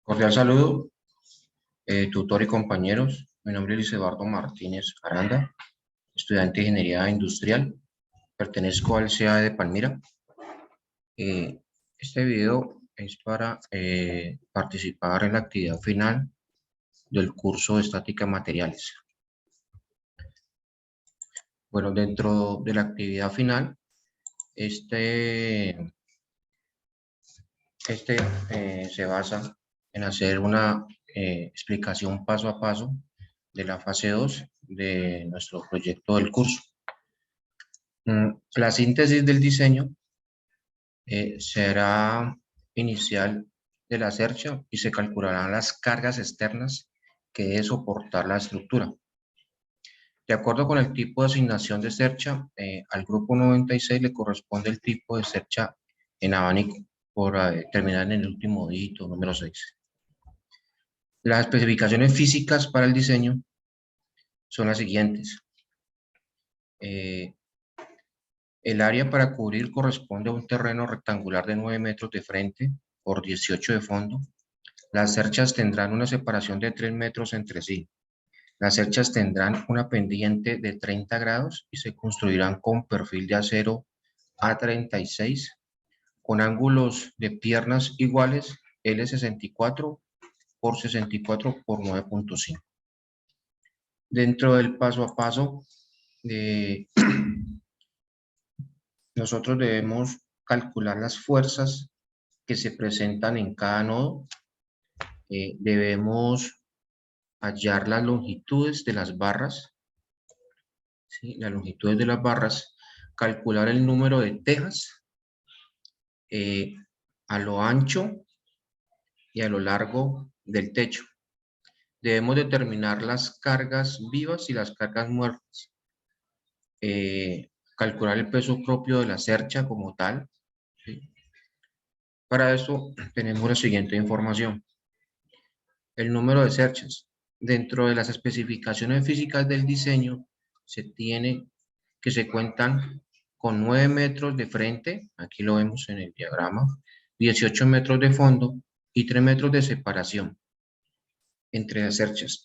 Cordial saludo, tutor y compañeros. Mi nombre es Luis Eduardo Martínez Aranda, estudiante de Ingeniería Industrial. Pertenezco al CEA de Palmira. Este video es para participar en la actividad final del curso de Estática de Materiales. Bueno, dentro de la actividad final, se basa en hacer una explicación paso a paso de la fase 2 de nuestro proyecto del curso. La síntesis del diseño será inicial de la cercha y se calcularán las cargas externas que debe soportar la estructura. De acuerdo con el tipo de asignación de cercha, al grupo 96 le corresponde el tipo de cercha en abanico, por terminar en el último dígito, número 6. Las especificaciones físicas para el diseño son las siguientes. El área para cubrir corresponde a un terreno rectangular de 9 metros de frente por 18 de fondo. Las cerchas tendrán una separación de 3 metros entre sí. Las cerchas tendrán una pendiente de 30 grados y se construirán con perfil de acero A36 con ángulos de piernas iguales L64 por 64 por 9.5. Dentro del paso a paso, nosotros debemos calcular las fuerzas que se presentan en cada nodo. Debemos hallar las longitudes de las barras, ¿sí? Las longitudes de las barras, calcular el número de tejas a lo ancho y a lo largo del techo. Debemos determinar las cargas vivas y las cargas muertas. Calcular el peso propio de la cercha como tal, ¿sí? Para eso tenemos la siguiente información. El número de cerchas. Dentro de las especificaciones físicas del diseño, se tiene que se cuentan con 9 metros de frente, aquí lo vemos en el diagrama, 18 metros de fondo y 3 metros de separación entre las cerchas.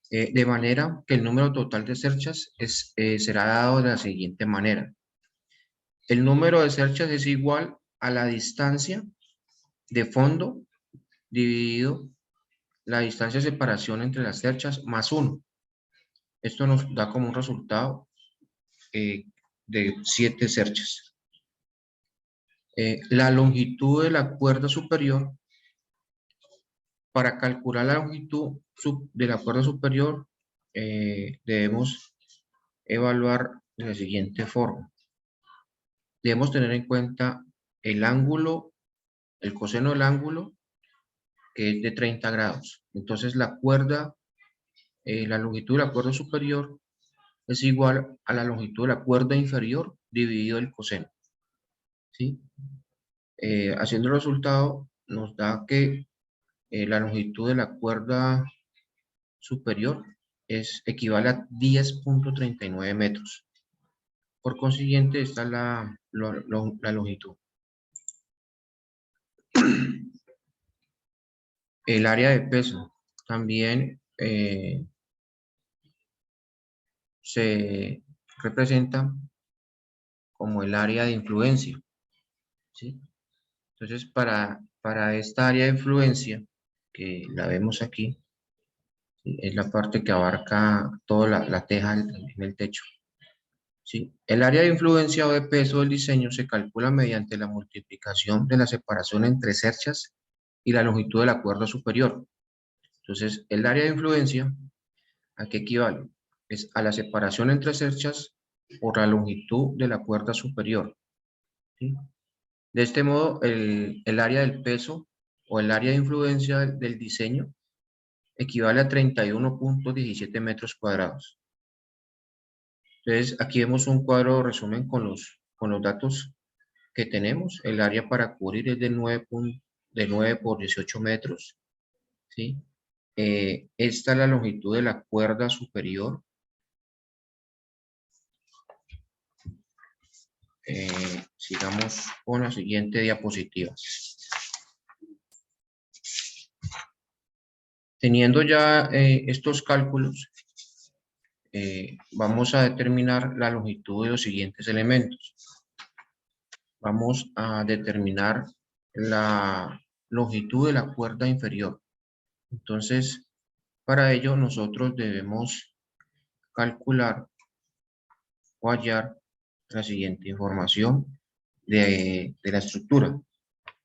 De manera que el número total de cerchas será dado de la siguiente manera. El número de cerchas es igual a la distancia de fondo dividido la distancia de separación entre las cerchas más 1. Esto nos da como un resultado de 7 cerchas. La longitud de la cuerda superior. Para calcular la longitud de la cuerda superior, debemos evaluar de la siguiente forma. Debemos tener en cuenta el ángulo, el coseno del ángulo, que es de 30 grados. Entonces la cuerda, la longitud de la cuerda superior es igual a la longitud de la cuerda inferior dividido el coseno, ¿sí? Haciendo el resultado nos da que la longitud de la cuerda superior equivale a 10.39 metros. Por consiguiente, esta es la longitud. El área de peso también se representa como el área de influencia, ¿sí? Entonces, para esta área de influencia, que la vemos aquí, ¿sí? Es la parte que abarca toda la teja en el techo, ¿sí? El área de influencia o de peso del diseño se calcula mediante la multiplicación de la separación entre cerchas y la longitud de la cuerda superior. Entonces, el área de influencia, ¿a qué equivale? Es a la separación entre cerchas por la longitud de la cuerda superior, ¿sí? De este modo, el área del peso o el área de influencia del diseño equivale a 31.17 metros cuadrados. Entonces, aquí vemos un cuadro de resumen con los datos que tenemos. El área para cubrir es de 9 por 18 metros, ¿sí? Esta es la longitud de la cuerda superior. Sigamos con la siguiente diapositiva. Teniendo ya estos cálculos, vamos a determinar la longitud de los siguientes elementos. Vamos a determinar la longitud de la cuerda inferior. Entonces, para ello nosotros debemos calcular o hallar la siguiente información de la estructura,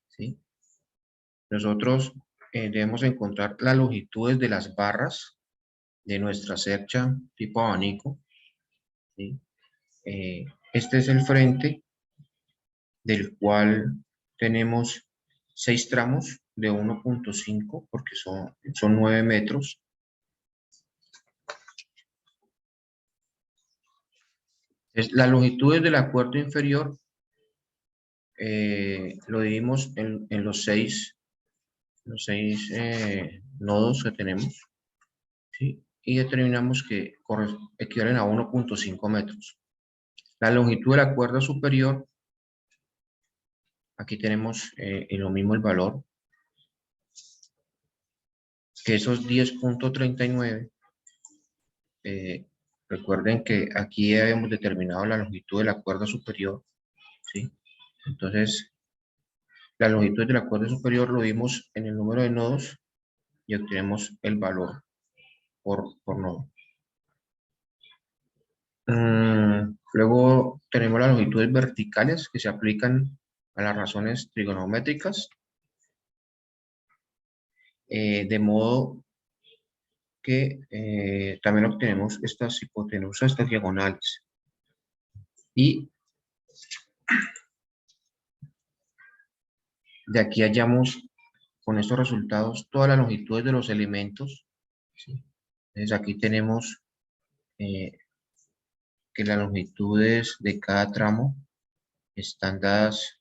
¿sí? Nosotros debemos encontrar las longitudes de las barras de nuestra cercha tipo abanico, ¿sí? Este es el frente del cual tenemos 6 tramos de 1.5 porque son 9 metros. La longitud de la cuerda inferior lo dividimos en los seis nodos que tenemos, ¿sí? Y determinamos que equivalen a 1.5 metros. La longitud de la cuerda superior, aquí tenemos en lo mismo el valor, que esos 10.39, recuerden que aquí habíamos determinado la longitud de la cuerda superior, ¿sí? Entonces, la longitud de la cuerda superior lo vimos en el número de nodos y obtenemos el valor por nodo. Luego tenemos las longitudes verticales que se aplican a las razones trigonométricas, de modo que también obtenemos estas hipotenusas, estas diagonales. Y de aquí hallamos con estos resultados todas las longitudes de los elementos, ¿sí? Entonces aquí tenemos que las longitudes de cada tramo están dadas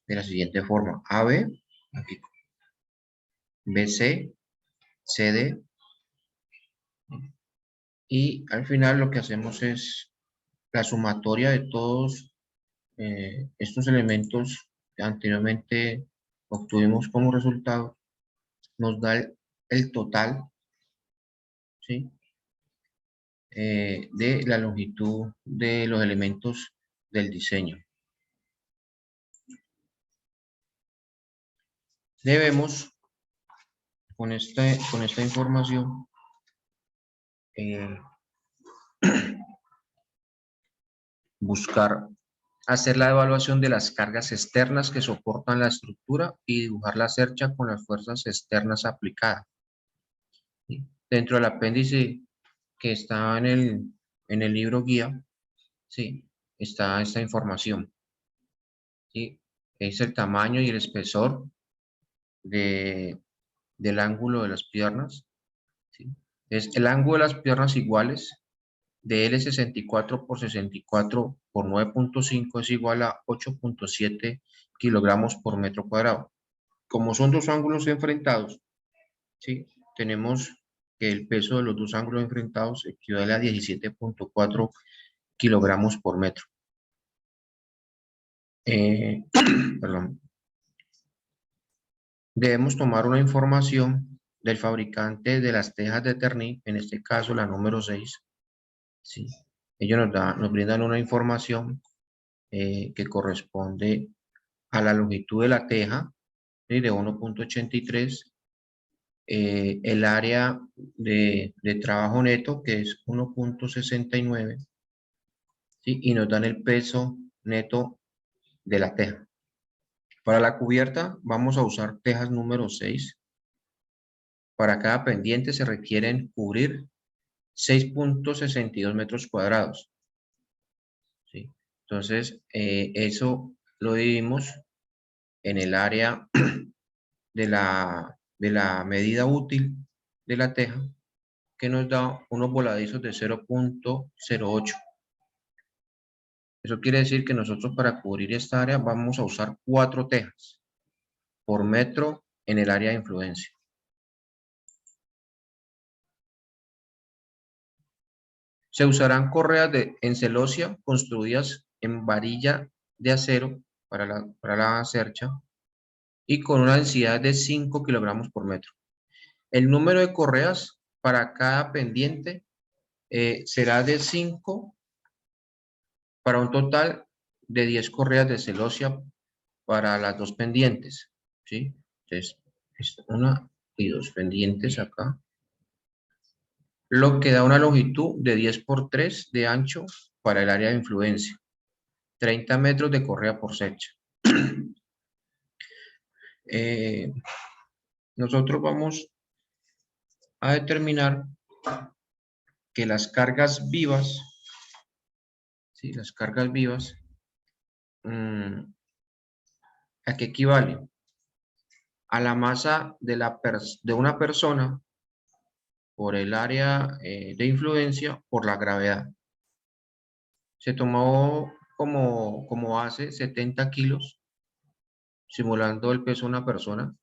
de la siguiente forma: AB, aquí, BC, CD, y al final lo que hacemos es la sumatoria de todos estos elementos que anteriormente obtuvimos como resultado, nos da el total, ¿sí? De la longitud de los elementos del diseño. Debemos, con esta información, buscar hacer la evaluación de las cargas externas que soportan la estructura y dibujar la cercha con las fuerzas externas aplicadas. ¿Sí? Dentro del apéndice que está en el libro guía, ¿sí?, está esta información, ¿sí? Es el tamaño y el espesor del ángulo de las piernas, ¿sí? Es el ángulo de las piernas iguales de L64 por 64 por 9.5 es igual a 8.7 kilogramos por metro cuadrado. Como son dos ángulos enfrentados, ¿sí?, tenemos que el peso de los dos ángulos enfrentados equivale a 17.4 kilogramos por metro. Perdón. Debemos tomar una información del fabricante de las tejas de Terni, en este caso la número 6. ¿Sí? Ellos nos brindan una información que corresponde a la longitud de la teja, ¿sí?, de 1.83, el área de trabajo neto, que es 1.69, ¿sí?, y nos dan el peso neto de la teja. Para la cubierta vamos a usar tejas número 6. Para cada pendiente se requieren cubrir 6.62 metros cuadrados. ¿Sí? Entonces, eso lo dividimos en el área de la medida útil de la teja, que nos da unos voladizos de 0.08. Eso quiere decir que nosotros, para cubrir esta área, vamos a usar 4 tejas por metro en el área de influencia. Se usarán correas en celosía construidas en varilla de acero para la cercha y con una densidad de 5 kilogramos por metro. El número de correas para cada pendiente será de 5 para un total de 10 correas de celosía para las dos pendientes, ¿sí? Entonces, es una y dos pendientes acá, lo que da una longitud de 10 por 3 de ancho para el área de influencia, 30 metros de correa por secha. Nosotros vamos a determinar que las cargas vivas, ¿sí? Las cargas vivas, ¿a qué equivale? A la masa de una persona por el área de influencia por la gravedad. Se tomó como base 70 kilos, simulando el peso de una persona,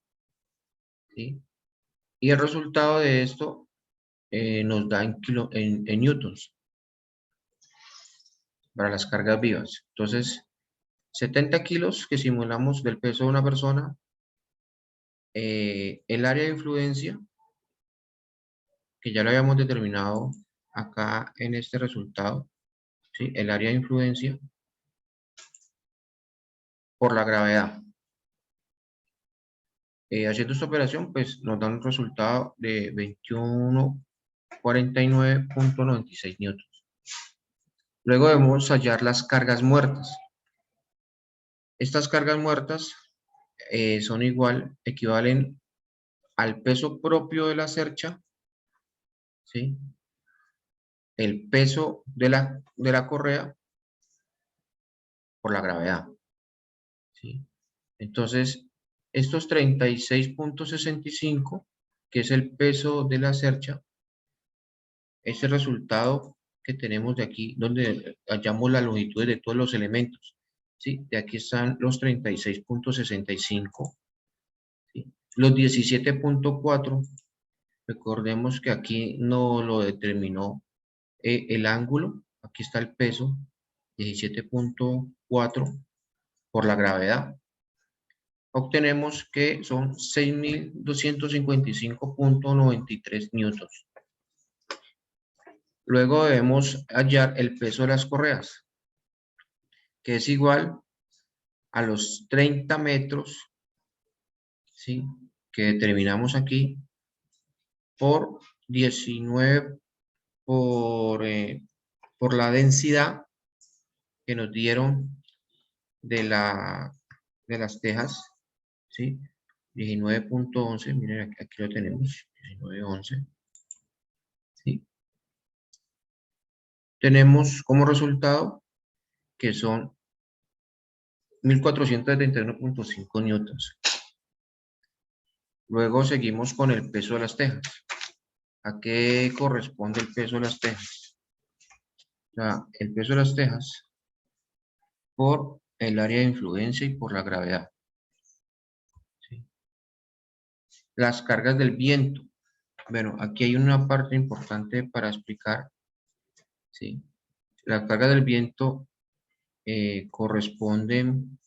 ¿sí? Y el resultado de esto nos da en newtons para las cargas vivas. Entonces, 70 kilos que simulamos del peso de una persona, el área de influencia, que ya lo habíamos determinado acá en este resultado, ¿sí? El área de influencia por la gravedad. Haciendo esta operación, pues nos da un resultado de 2149.96 newtons. Luego debemos hallar las cargas muertas. Estas cargas muertas son equivalen al peso propio de la cercha, ¿sí? El peso de la correa por la gravedad, ¿sí? Entonces, estos 36.65, que es el peso de la cercha, es el resultado que tenemos de aquí, donde hallamos las longitudes de todos los elementos, ¿sí? De aquí están los 36.65, ¿sí? Los 17.4, recordemos que aquí no lo determinó el ángulo, aquí está el peso, 17.4 por la gravedad. Obtenemos que son 6.255.93 newtons. Luego debemos hallar el peso de las correas, que es igual a los 30 metros, ¿sí? Que determinamos aquí por 19 por la densidad que nos dieron de las tejas, ¿sí? 19.11, miren aquí lo tenemos, 19.11, ¿sí? Tenemos como resultado que son 1.471.5 newtons. Luego seguimos con el peso de las tejas. ¿A qué corresponde el peso de las tejas? O sea, el peso de las tejas por el área de influencia y por la gravedad, ¿sí? Las cargas del viento. Bueno, aquí hay una parte importante para explicar, ¿sí? Las cargas del viento corresponden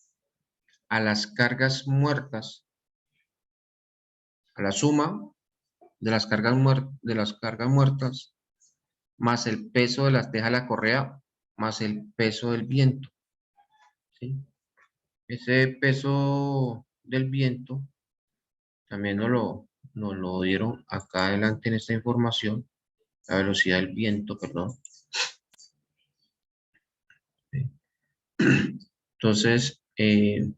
a las cargas muertas, a la suma de las cargas muertas, más el peso de las tejas de la correa, más el peso del viento, ¿sí? Ese peso del viento también nos lo dieron acá adelante en esta información, la velocidad del viento, perdón. ¿Sí? Entonces, el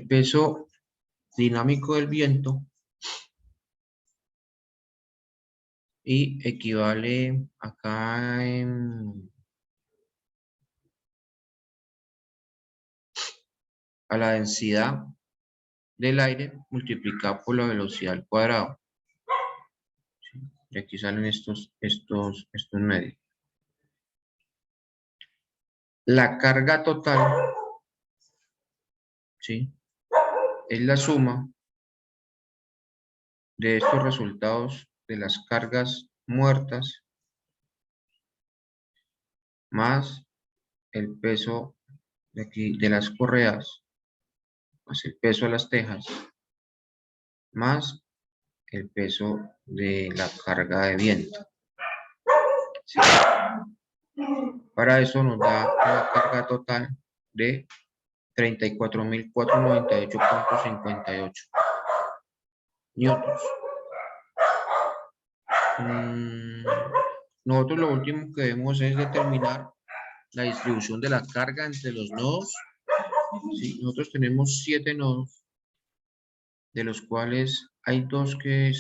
peso dinámico del viento y equivale acá a la densidad del aire multiplicada por la velocidad al cuadrado. ¿Sí? Y aquí salen estos medios. La carga total, ¿sí? Es la suma de estos resultados de las cargas muertas más el peso de aquí de las correas más el peso de las tejas más el peso de la carga de viento. ¿Sí? Para eso nos da una carga total de 34.498.58 newtons. Nosotros lo último que debemos es determinar la distribución de la carga entre los nodos. ¿Sí? Nosotros tenemos 7 nodos, de los cuales hay 2 que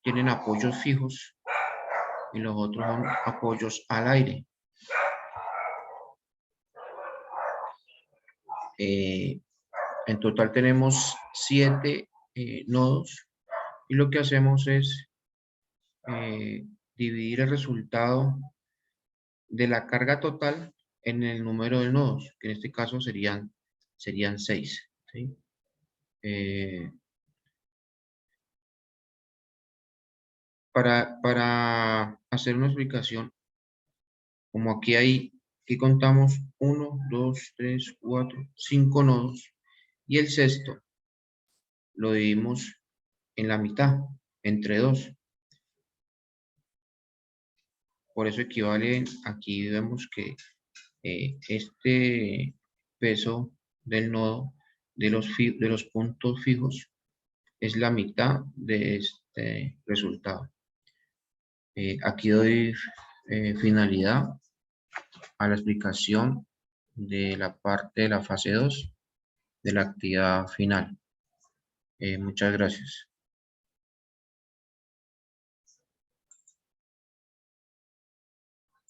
tienen apoyos fijos y los otros son apoyos al aire. En total tenemos 7 nodos y lo que hacemos es dividir el resultado de la carga total en el número de nodos, que en este caso serían 6. ¿Sí? Para hacer una explicación, como aquí contamos 1, 2, 3, 4, 5 nodos, y el sexto lo dividimos en la mitad, entre 2. Por eso equivale, aquí vemos que este peso del nodo de los puntos fijos es la mitad de este resultado. Aquí doy finalidad a la explicación de la parte de la fase 2 de la actividad final. Muchas gracias.